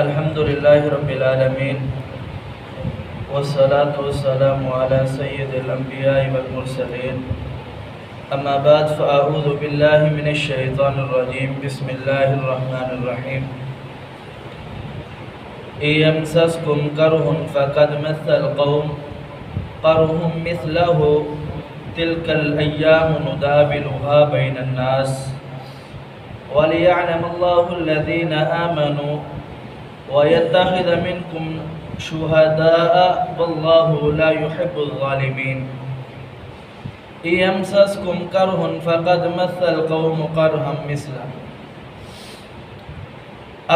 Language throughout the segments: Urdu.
الحمد لله رب العالمين والصلاة والسلام على سيد الأنبياء والمرسلين أما بعد فأعوذ بالله من الشيطان الرجيم بسم الله الرحمن الرحيم إن يمسسكم كره فقد مس القوم قرهم مثله تلك الأيام نداولها بين الناس وليعلم الله الذين آمنوا ويتخذ منكم شهداء والله لا يحب الظالمين إن يمسسكم كره فقد مس القوم قرها مثله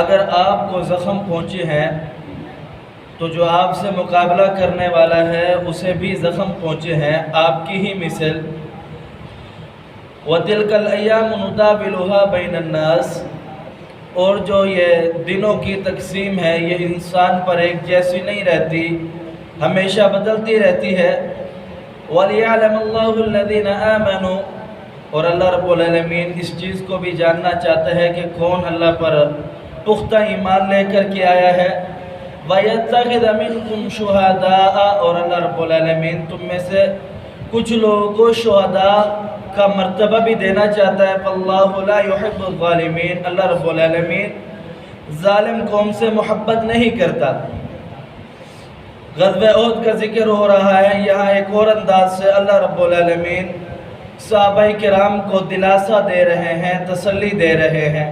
اگر آپ کو زخم پہنچے ہیں تو جو آپ سے مقابلہ کرنے والا ہے اسے بھی زخم پہنچے ہیں آپ کی ہی مثل وَتِلْكَ الْأَيَّامُ نُدَاوِلُهَا بَيْنَ النَّاسِ اور جو یہ دنوں کی تقسیم ہے یہ انسان پر ایک جیسی نہیں رہتی، ہمیشہ بدلتی رہتی ہے۔ وَلِيَعْلَمَ اللَّهُ الَّذِينَ آمَنُوا اور اللہ رب العالمین اس چیز کو بھی جاننا چاہتا ہے کہ کون اللہ پر پختہ ایمان لے کر کے آیا ہے۔ وَيَتَّخِذَ مِنْكُمْ شُهَدَاءَ اور اللہ رب العالمین تم میں سے کچھ لوگوں کو شہداء کا مرتبہ بھی دینا چاہتا ہے۔ فَاللَّهُ لَا يُحِبُّ الظَّالِمِينَ اللہ رب العالمین ظالم قوم سے محبت نہیں کرتا۔ غزوہ احد کا ذکر ہو رہا ہے، یہاں ایک اور انداز سے اللہ رب العالمین صحابہ کرام کو دلاسا دے رہے ہیں، تسلی دے رہے ہیں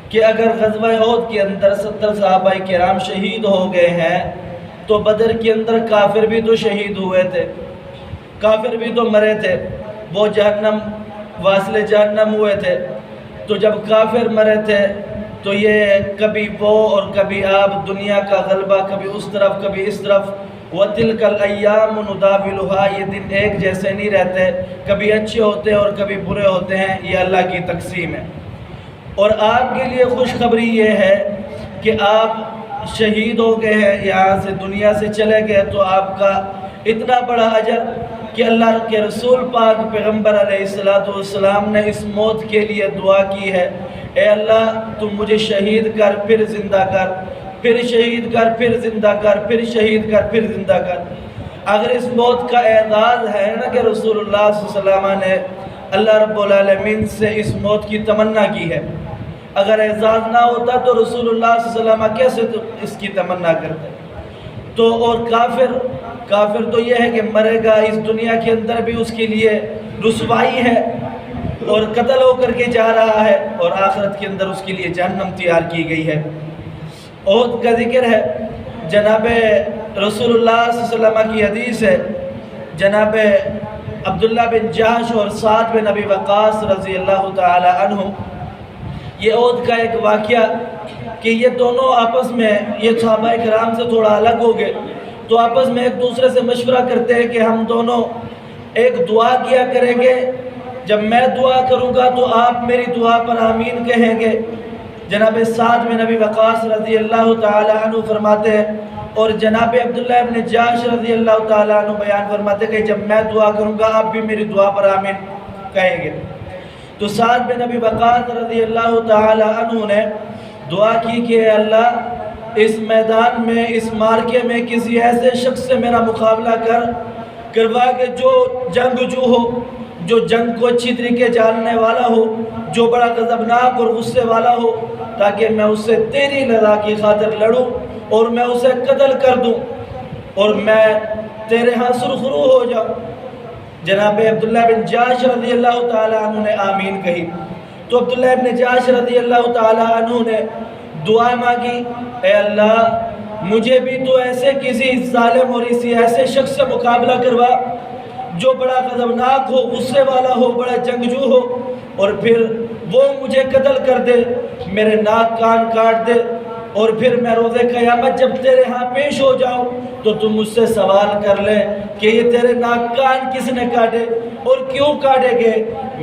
کہ اگر غزوہ احد کے اندر 70 صحابہ کرام شہید ہو گئے ہیں تو بدر کے اندر کافر بھی تو شہید ہوئے تھے، کافر بھی تو مرے تھے، وہ جہنم واصل جہنم ہوئے تھے۔ تو جب کافر مرے تھے تو یہ کبھی وہ اور کبھی آپ، دنیا کا غلبہ کبھی اس طرف کبھی اس طرف۔ وَتِلْكَ الْأَيَّامُ نُدَاوِلُهَا یہ دن ایک جیسے نہیں رہتے، کبھی اچھے ہوتے ہیں اور کبھی برے ہوتے ہیں، یہ اللہ کی تقسیم ہے۔ اور آپ کے لیے خوشخبری یہ ہے کہ آپ شہید ہو گئے ہیں، یہاں سے دنیا سے چلے گئے تو آپ کا اتنا بڑا اجر کہ اللہ کے رسول پاک پیغمبر علیہ السلام نے اس موت کے لیے دعا کی ہے، اے اللہ تم مجھے شہید کر پھر زندہ کر، پھر شہید کر پھر زندہ کر، پھر شہید کر پھر زندہ کر۔ اگر اس موت کا اعزاز ہے نا کہ رسول اللہ صلی اللہ علیہ وسلم نے اللہ رب العالمین سے اس موت کی تمنا کی ہے، اگر اعزاز نہ ہوتا تو رسول اللہ صلی اللہ علیہ وسلم کیسے اس کی تمنا کرتے؟ تو اور کافر تو یہ ہے کہ مرے گا اس دنیا کے اندر بھی اس کے لیے رسوائی ہے اور قتل ہو کر کے جا رہا ہے، اور آخرت کے اندر اس کے لیے جہنم تیار کی گئی ہے۔ احد کا ذکر ہے، جناب رسول اللہ صلی اللہ علیہ وسلم کی حدیث ہے، جناب عبداللہ بن جحش اور سعد بن ابی وقاص رضی اللہ تعالی عنہ، یہ احد کا ایک واقعہ کہ یہ دونوں آپس میں، یہ صحابہ کرام سے تھوڑا الگ ہو گئے تو آپس میں ایک دوسرے سے مشورہ کرتے ہیں کہ ہم دونوں ایک دعا کیا کریں گے، جب میں دعا کروں گا تو آپ میری دعا پر آمین کہیں گے۔ جناب سعد بن ابی وقاص رضی اللہ تعالی عنہ فرماتے ہیں اور جناب عبداللہ بن جحش رضی اللہ تعالی عنہ بیان فرماتے ہیں کہ جب میں دعا کروں گا آپ بھی میری دعا پر آمین کہیں گے۔ تو سعد بن ابی وقاص رضی اللہ تعالی عنہ نے دعا کی کہ اے اللہ اس میدان میں، اس مارکے میں کسی ایسے شخص سے میرا مقابلہ کروا کہ جو جنگجو ہو، جو جنگ کو اچھی طریقے جاننے والا ہو، جو بڑا غضبناک اور غصے والا ہو، تاکہ میں اس سے تیری رضا کی خاطر لڑوں اور میں اسے قتل کر دوں اور میں تیرے ہاں سرخرو ہو جاؤں۔ جناب عبداللہ بن جحش رضی اللہ تعالی عنہ نے آمین کہی تو عبداللہ بن جحش رضی اللہ تعالی عنہ نے دعا مانگی، اے اللہ مجھے بھی تو ایسے کسی ظالم اور اسی ایسے شخص سے مقابلہ کروا جو بڑا غضبناک ہو، غصے والا ہو، بڑا جنگجو ہو، اور پھر وہ مجھے قتل کر دے، میرے ناک کان کاٹ دے، اور پھر میں روز قیامت جب تیرے ہاں پیش ہو جاؤں تو تم مجھ سے سوال کر لے کہ یہ تیرے ناک کان کس نے کاٹے اور کیوں کاٹے گے؟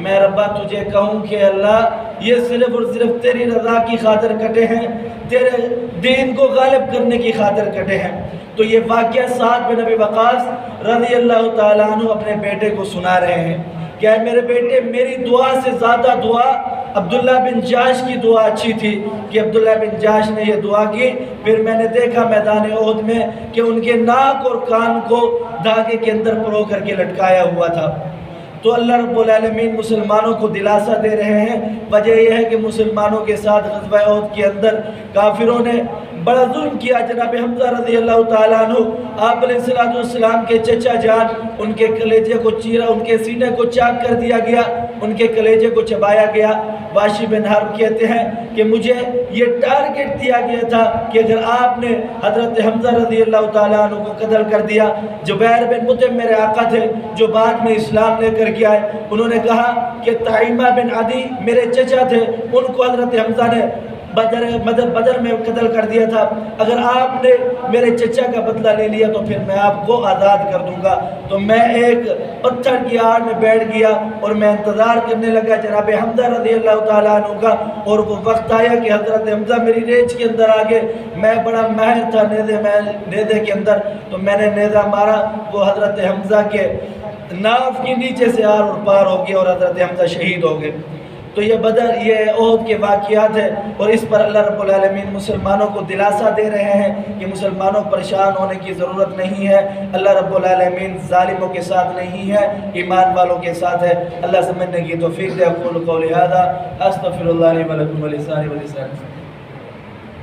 میں ربا تجھے کہوں کہ اللہ یہ صرف اور صرف تیری رضا کی خاطر کٹے ہیں، تیرے دین کو غالب کرنے کی خاطر کٹے ہیں۔ تو یہ واقعہ سعد بن ابی وقاص رضی اللہ تعالیٰ عنہ اپنے بیٹے کو سنا رہے ہیں کہ اے میرے بیٹے میری دعا سے زیادہ دعا عبداللہ بن جاش کی دعا اچھی تھی کہ عبداللہ بن جاش نے یہ دعا کی. پھر میں نے دیکھا میدان احد میں کہ ان کے ناک اور کان کو دھاگے کے اندر پرو کر کے لٹکایا ہوا تھا. تو اللہ رب العالمین مسلمانوں کو دلاسا دے رہے ہیں. وجہ یہ ہے کہ مسلمانوں کے ساتھ غزوہ احد کے اندر کافروں نے بڑا ظلم کیا. جناب حمزہ رضی اللہ تعالیٰ عنہ آپ علیہ السلام کے چچا جان، ان کے کلیجے کو چیرا، ان کے سینے کو چاک کر دیا گیا، ان کے کلیجے کو چبایا گیا. واشی بن حرب کہتے ہیں کہ مجھے یہ ٹارگٹ دیا گیا تھا کہ اگر آپ نے حضرت حمزہ رضی اللہ تعالیٰ عنہ کو قتل کر دیا. جبیر بن مطعم میرے آقا تھے جو بعد میں اسلام لے کر کے آئے. انہوں نے کہا کہ طعیمہ بن عدی میرے چچا تھے، ان کو حضرت حمزہ نے بدر میں قتل کر دیا تھا. اگر آپ نے میرے چچا کا بدلہ لے لیا تو پھر میں آپ کو آزاد کر دوں گا. تو میں ایک پتھر کی آڑ میں بیٹھ گیا اور میں انتظار کرنے لگا جناب حمزہ رضی اللہ تعالیٰ عنہ کا. اور وہ وقت آیا کہ حضرت حمزہ میری ریچھ کے اندر آگے. میں بڑا ماہر تھا نیزے کے اندر، تو میں نے نیزہ مارا. وہ حضرت حمزہ کے ناف کی نیچے سے آر اور پار ہو گیا اور حضرت حمزہ شہید ہو گئے. تو یہ بدر، یہ احد کے واقعات ہیں، اور اس پر اللہ رب العالمین مسلمانوں کو دلاسا دے رہے ہیں کہ مسلمانوں پریشان ہونے کی ضرورت نہیں ہے. اللہ رب العالمین ظالموں کے ساتھ نہیں ہے، ایمان والوں کے ساتھ ہے. اللہ سمجھنے کی توفیق دے. اقول قولی ھذا استغفر اللہ لی ولکم ولسائر المسلمین.